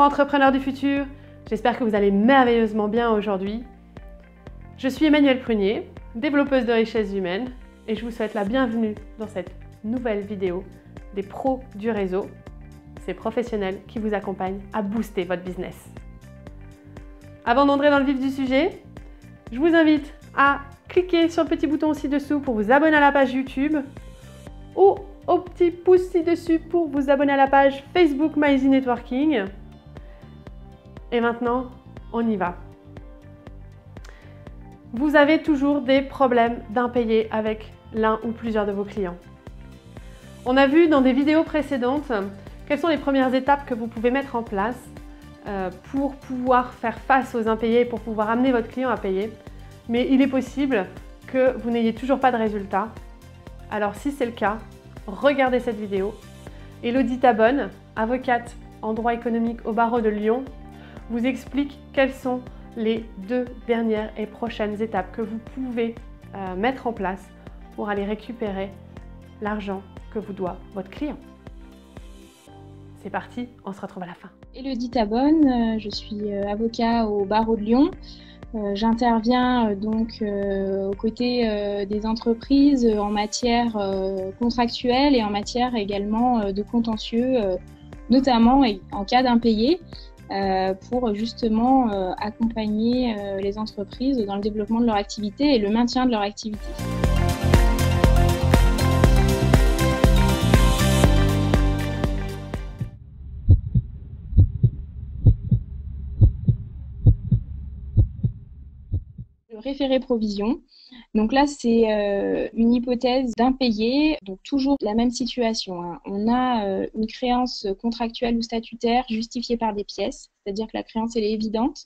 entrepreneurs du futur, j'espère que vous allez merveilleusement bien aujourd'hui. Je suis Emmanuelle Prunier, développeuse de richesses humaines et je vous souhaite la bienvenue dans cette nouvelle vidéo des pros du réseau, ces professionnels qui vous accompagnent à booster votre business. Avant d'entrer dans le vif du sujet, je vous invite à cliquer sur le petit bouton ci-dessous pour vous abonner à la page YouTube ou au petit pouce ci-dessus pour vous abonner à la page Facebook My Easy Networking. Et maintenant, on y va. Vous avez toujours des problèmes d'impayés avec l'un ou plusieurs de vos clients. On a vu dans des vidéos précédentes quelles sont les premières étapes que vous pouvez mettre en place pour pouvoir faire face aux impayés, pour pouvoir amener votre client à payer. Mais il est possible que vous n'ayez toujours pas de résultat. Alors si c'est le cas, regardez cette vidéo. Élodie Tabonne, avocate en droit économique au barreau de Lyon, vous explique quelles sont les 2 dernières et prochaines étapes que vous pouvez mettre en place pour aller récupérer l'argent que vous doit votre client. C'est parti, on se retrouve à la fin. Élodie Tabonne, je suis avocat au barreau de Lyon. J'interviens donc aux côtés des entreprises en matière contractuelle et en matière également de contentieux, notamment en cas d'impayés, pour justement accompagner les entreprises dans le développement de leur activité et le maintien de leur activité. Le référé provision. Donc là, c'est une hypothèse d'impayé, donc toujours la même situation, hein. On a une créance contractuelle ou statutaire justifiée par des pièces, c'est-à-dire que la créance elle est évidente,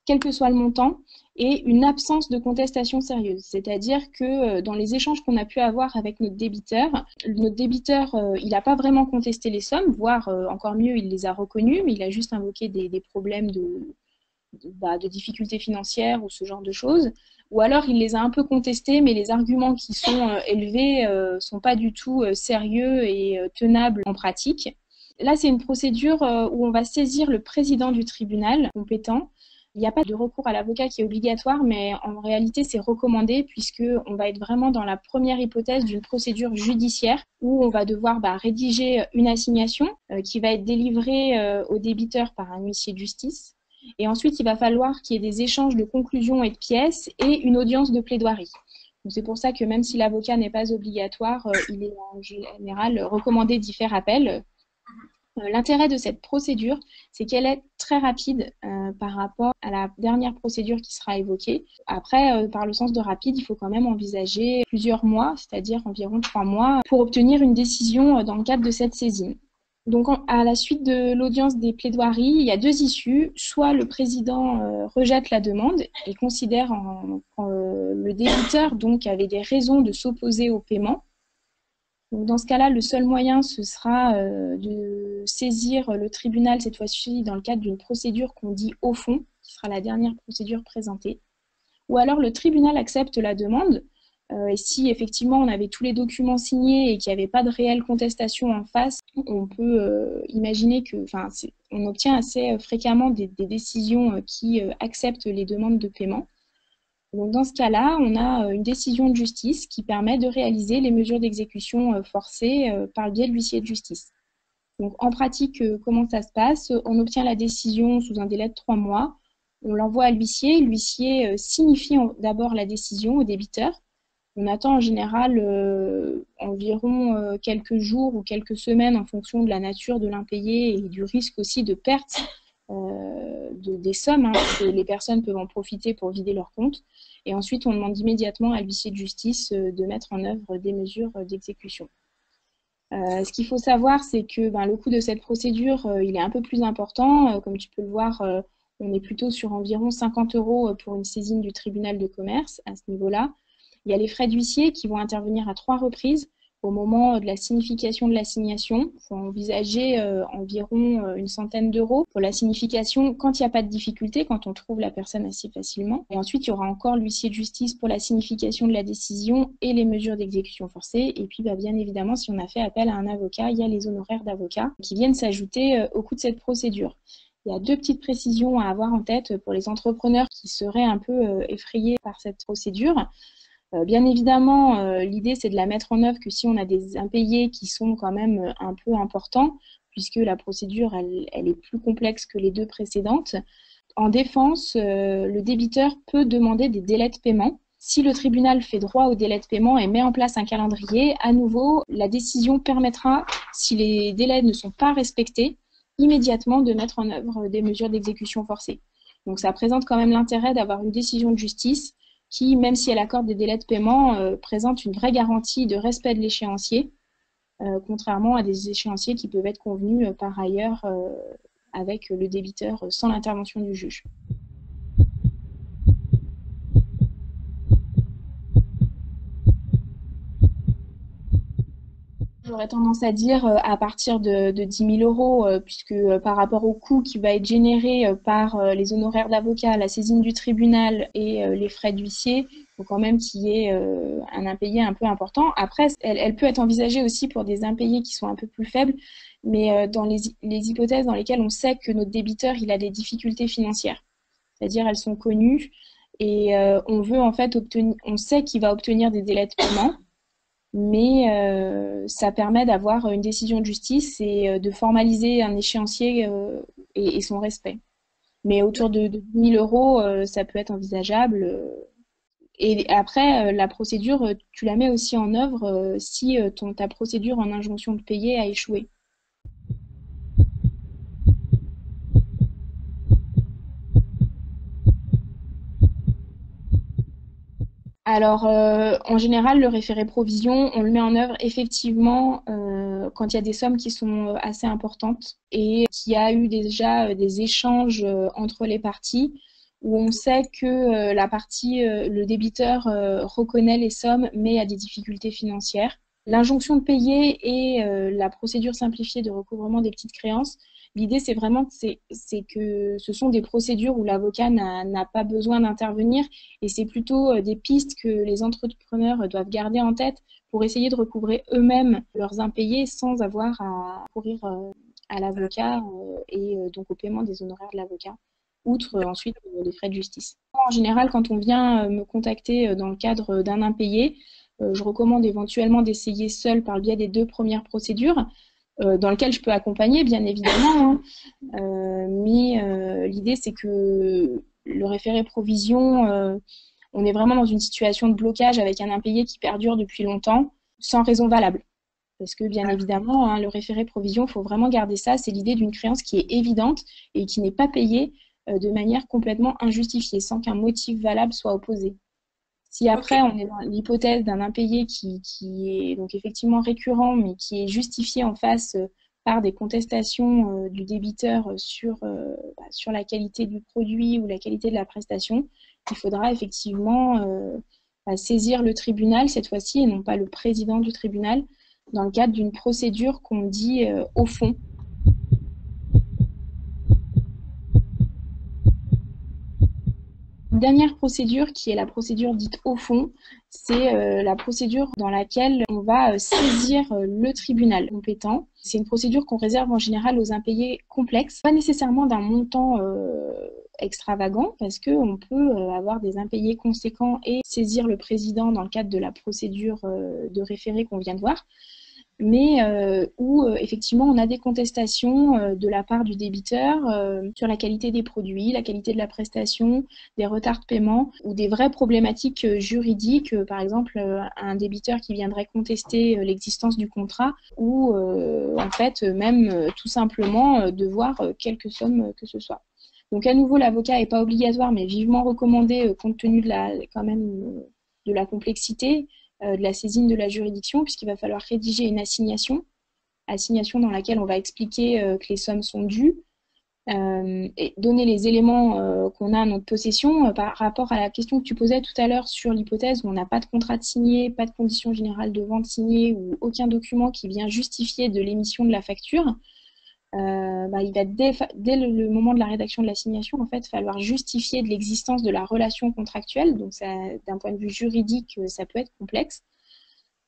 quel que soit le montant, et une absence de contestation sérieuse, c'est-à-dire que dans les échanges qu'on a pu avoir avec notre débiteur, il n'a pas vraiment contesté les sommes, voire encore mieux, il les a reconnues, mais il a juste invoqué des problèmes de difficultés financières ou ce genre de choses, ou alors il les a un peu contestés, mais les arguments qui sont élevés sont pas du tout sérieux et tenables en pratique. Là, c'est une procédure où on va saisir le président du tribunal compétent. Il n'y a pas de recours à l'avocat qui est obligatoire, mais en réalité, c'est recommandé puisqu'on va être vraiment dans la première hypothèse d'une procédure judiciaire où on va devoir rédiger une assignation qui va être délivrée au débiteur par un huissier de justice. Et ensuite, il va falloir qu'il y ait des échanges de conclusions et de pièces et une audience de plaidoirie. C'est pour ça que même si l'avocat n'est pas obligatoire, il est en général recommandé d'y faire appel. L'intérêt de cette procédure, c'est qu'elle est très rapide par rapport à la dernière procédure qui sera évoquée. Après, par le sens de rapide, il faut quand même envisager plusieurs mois, c'est-à-dire environ 3 mois, pour obtenir une décision dans le cadre de cette saisine. Donc, à la suite de l'audience des plaidoiries, il y a 2 issues. Soit le président rejette la demande et considère le débiteur donc avait des raisons de s'opposer au paiement. Donc, dans ce cas-là, le seul moyen, ce sera de saisir le tribunal, cette fois-ci dans le cadre d'une procédure qu'on dit au fond, qui sera la dernière procédure présentée. Ou alors le tribunal accepte la demande. Et si effectivement on avait tous les documents signés et qu'il n'y avait pas de réelle contestation en face, on peut imaginer on obtient assez fréquemment des décisions qui acceptent les demandes de paiement. Donc dans ce cas-là, on a une décision de justice qui permet de réaliser les mesures d'exécution forcées par le biais de l'huissier de justice. Donc en pratique, comment ça se passe? On obtient la décision sous un délai de 3 mois, on l'envoie à l'huissier, l'huissier signifie d'abord la décision au débiteur. On attend en général environ quelques jours ou quelques semaines en fonction de la nature de l'impayé et du risque aussi de perte des sommes, parce que les personnes peuvent en profiter pour vider leur compte. Et ensuite, on demande immédiatement à l'huissier de justice de mettre en œuvre des mesures d'exécution. Ce qu'il faut savoir, c'est que le coût de cette procédure, il est un peu plus important. Comme tu peux le voir, on est plutôt sur environ 50 € pour une saisine du tribunal de commerce à ce niveau-là. Il y a les frais d'huissier qui vont intervenir à 3 reprises au moment de la signification de l'assignation. Il faut envisager environ une centaine d'euros pour la signification quand il n'y a pas de difficulté, quand on trouve la personne assez facilement. Et ensuite, il y aura encore l'huissier de justice pour la signification de la décision et les mesures d'exécution forcée. Et puis, bien évidemment, si on a fait appel à un avocat, il y a les honoraires d'avocat qui viennent s'ajouter au coût de cette procédure. Il y a deux petites précisions à avoir en tête pour les entrepreneurs qui seraient un peu effrayés par cette procédure. Bien évidemment, l'idée, c'est de la mettre en œuvre que si on a des impayés qui sont quand même un peu importants, puisque la procédure, elle est plus complexe que les deux précédentes. En défense, le débiteur peut demander des délais de paiement. Si le tribunal fait droit aux délais de paiement et met en place un calendrier, à nouveau, la décision permettra, si les délais ne sont pas respectés, immédiatement de mettre en œuvre des mesures d'exécution forcée. Donc ça présente quand même l'intérêt d'avoir une décision de justice qui, même si elle accorde des délais de paiement, présente une vraie garantie de respect de l'échéancier, contrairement à des échéanciers qui peuvent être convenus par ailleurs avec le débiteur sans l'intervention du juge. J'aurais tendance à dire à partir de 10 000 euros, puisque par rapport au coût qui va être généré par les honoraires d'avocat, la saisine du tribunal et les frais d'huissier, il faut quand même qu'il y ait un impayé un peu important. Après, elle peut être envisagée aussi pour des impayés qui sont un peu plus faibles, mais dans les hypothèses dans lesquelles on sait que notre débiteur il a des difficultés financières, c'est-à-dire elles sont connues et on veut en fait obtenir, on sait qu'il va obtenir des délais de paiement. Mais ça permet d'avoir une décision de justice et de formaliser un échéancier et son respect. Mais autour de 10 000 euros, ça peut être envisageable. Et après, la procédure, tu la mets aussi en œuvre si ta procédure en injonction de payer a échoué. Alors, en général, le référé provision, on le met en œuvre effectivement quand il y a des sommes qui sont assez importantes et qu'il y a eu déjà des échanges entre les parties où on sait que la partie, le débiteur reconnaît les sommes mais a des difficultés financières. L'injonction de payer et la procédure simplifiée de recouvrement des petites créances, l'idée, c'est vraiment que ce sont des procédures où l'avocat n'a pas besoin d'intervenir et c'est plutôt des pistes que les entrepreneurs doivent garder en tête pour essayer de recouvrer eux-mêmes leurs impayés sans avoir à courir à l'avocat et donc au paiement des honoraires de l'avocat, outre ensuite les frais de justice. En général, quand on vient me contacter dans le cadre d'un impayé, je recommande éventuellement d'essayer seul par le biais des deux premières procédures, dans lequel je peux accompagner, bien évidemment. Mais l'idée, c'est que le référé provision, on est vraiment dans une situation de blocage avec un impayé qui perdure depuis longtemps, sans raison valable. Parce que, bien évidemment, le référé provision, il faut vraiment garder ça. C'est l'idée d'une créance qui est évidente et qui n'est pas payée de manière complètement injustifiée, sans qu'un motif valable soit opposé. Si après, on est dans l'hypothèse d'un impayé qui est donc effectivement récurrent, mais qui est justifié en face par des contestations du débiteur sur la qualité du produit ou la qualité de la prestation, il faudra effectivement saisir le tribunal cette fois-ci, et non pas le président du tribunal, dans le cadre d'une procédure qu'on dit au fond. Dernière procédure, qui est la procédure dite au fond, c'est la procédure dans laquelle on va saisir le tribunal compétent. C'est une procédure qu'on réserve en général aux impayés complexes, pas nécessairement d'un montant extravagant, parce qu'on peut avoir des impayés conséquents et saisir le président dans le cadre de la procédure de référé qu'on vient de voir, mais où effectivement on a des contestations de la part du débiteur sur la qualité des produits, la qualité de la prestation, des retards de paiement ou des vraies problématiques juridiques, par exemple un débiteur qui viendrait contester l'existence du contrat ou en fait même tout simplement devoir quelque somme que ce soit. Donc à nouveau, l'avocat n'est pas obligatoire mais vivement recommandé compte tenu de la complexité de la saisine de la juridiction, puisqu'il va falloir rédiger une assignation dans laquelle on va expliquer que les sommes sont dues et donner les éléments qu'on a à notre possession par rapport à la question que tu posais tout à l'heure sur l'hypothèse où on n'a pas de contrat de signé, pas de conditions générales de vente signée ou aucun document qui vient justifier de l'émission de la facture. Il va dès le moment de la rédaction de l'assignation en fait falloir justifier de l'existence de la relation contractuelle, donc d'un point de vue juridique ça peut être complexe.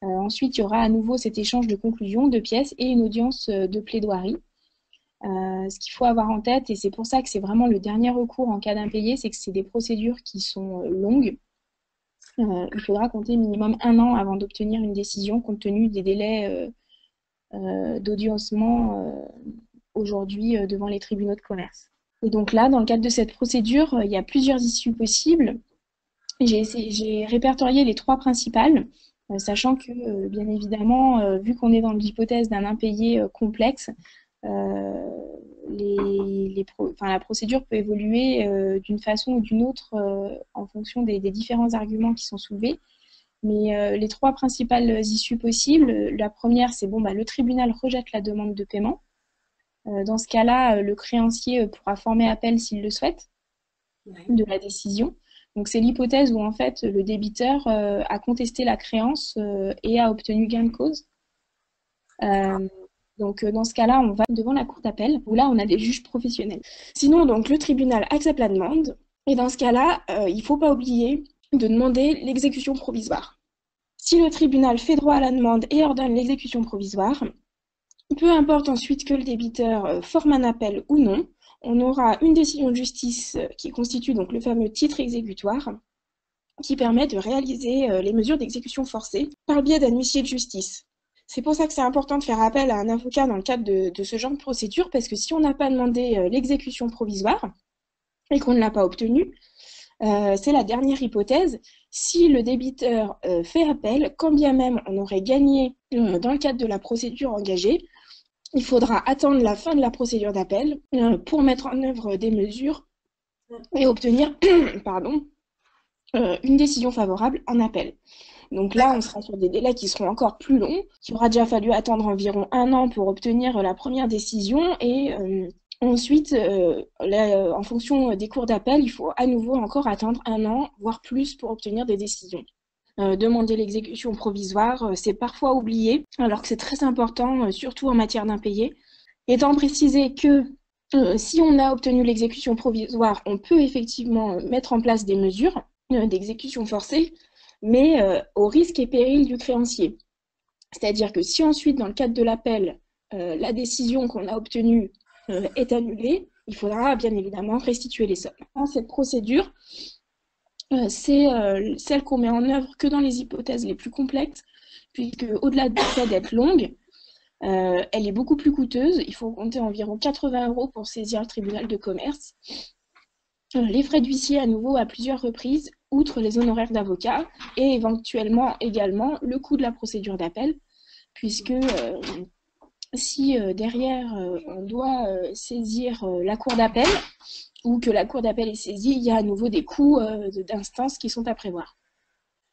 Ensuite il y aura à nouveau cet échange de conclusions de pièces et une audience de plaidoirie Ce qu'il faut avoir en tête, et c'est pour ça que c'est vraiment le dernier recours en cas d'impayé, c'est que c'est des procédures qui sont longues. Il faudra compter minimum 1 an avant d'obtenir une décision compte tenu des délais d'audiencement aujourd'hui devant les tribunaux de commerce. Et donc là, dans le cadre de cette procédure, il y a plusieurs issues possibles. J'ai répertorié les 3 principales, sachant que, bien évidemment, vu qu'on est dans l'hypothèse d'un impayé complexe, la procédure peut évoluer d'une façon ou d'une autre en fonction des différents arguments qui sont soulevés. Mais les 3 principales issues possibles, la première, c'est le tribunal rejette la demande de paiement. Dans ce cas-là, le créancier pourra former appel s'il le souhaite de la décision. Donc c'est l'hypothèse où en fait le débiteur a contesté la créance et a obtenu gain de cause. Donc dans ce cas-là, on va devant la cour d'appel où là on a des juges professionnels. Sinon donc le tribunal accepte la demande et dans ce cas-là, il ne faut pas oublier de demander l'exécution provisoire. Si le tribunal fait droit à la demande et ordonne l'exécution provisoire, peu importe ensuite que le débiteur forme un appel ou non, on aura une décision de justice qui constitue donc le fameux titre exécutoire qui permet de réaliser les mesures d'exécution forcée par le biais d'un huissier de justice. C'est pour ça que c'est important de faire appel à un avocat dans le cadre de ce genre de procédure, parce que si on n'a pas demandé l'exécution provisoire et qu'on ne l'a pas obtenue, c'est la dernière hypothèse. Si le débiteur fait appel, quand bien même on aurait gagné dans le cadre de la procédure engagée, il faudra attendre la fin de la procédure d'appel pour mettre en œuvre des mesures et obtenir une décision favorable en appel. Donc là, on sera sur des délais qui seront encore plus longs. Il aura déjà fallu attendre environ 1 an pour obtenir la première décision et ensuite, en fonction des cours d'appel, il faut à nouveau encore attendre 1 an, voire plus, pour obtenir des décisions. Demander l'exécution provisoire, c'est parfois oublié, alors que c'est très important, surtout en matière d'impayé. Étant précisé que si on a obtenu l'exécution provisoire, on peut effectivement mettre en place des mesures d'exécution forcée, mais au risque et péril du créancier. C'est-à-dire que si ensuite, dans le cadre de l'appel, la décision qu'on a obtenue est annulée, il faudra bien évidemment restituer les sommes. Cette procédure, c'est celle qu'on met en œuvre que dans les hypothèses les plus complexes, puisque au-delà du fait d'être longue, elle est beaucoup plus coûteuse. Il faut compter environ 80 € pour saisir le tribunal de commerce. Les frais d'huissier à nouveau à plusieurs reprises, outre les honoraires d'avocat, et éventuellement également le coût de la procédure d'appel, puisque si derrière on doit saisir la cour d'appel, ou que la cour d'appel est saisie, il y a à nouveau des coûts d'instance qui sont à prévoir.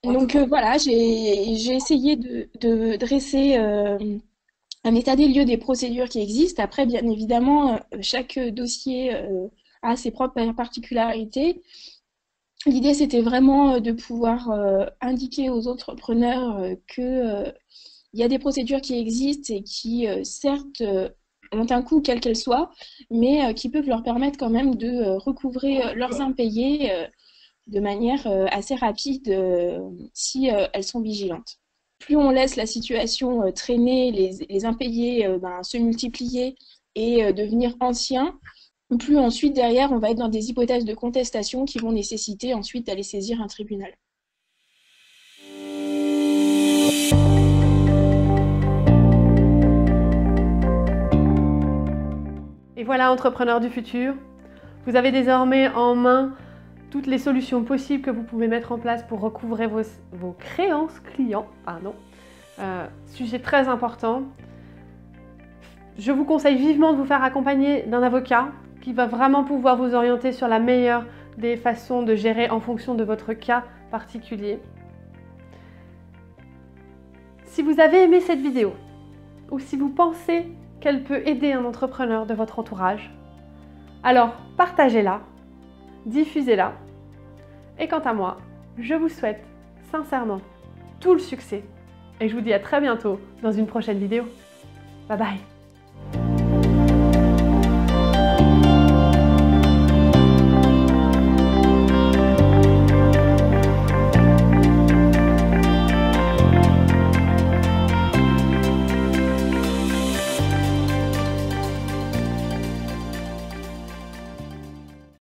Donc voilà, j'ai essayé de dresser un état des lieux des procédures qui existent. Après, bien évidemment, chaque dossier a ses propres particularités. L'idée, c'était vraiment de pouvoir indiquer aux entrepreneurs qu'il y a des procédures qui existent et qui, certes, ont un coût quel qu'elle soit, mais qui peuvent leur permettre quand même de recouvrer leurs impayés de manière assez rapide si elles sont vigilantes. Plus on laisse la situation traîner, les impayés se multiplier et devenir anciens, plus ensuite derrière on va être dans des hypothèses de contestation qui vont nécessiter ensuite d'aller saisir un tribunal. Et voilà, entrepreneurs du futur, vous avez désormais en main toutes les solutions possibles que vous pouvez mettre en place pour recouvrer vos créances clients. Sujet très important. Je vous conseille vivement de vous faire accompagner d'un avocat qui va vraiment pouvoir vous orienter sur la meilleure des façons de gérer en fonction de votre cas particulier. Si vous avez aimé cette vidéo ou si vous pensez qu'elle peut aider un entrepreneur de votre entourage, alors partagez-la, diffusez-la. Et quant à moi, je vous souhaite sincèrement tout le succès et je vous dis à très bientôt dans une prochaine vidéo. Bye bye!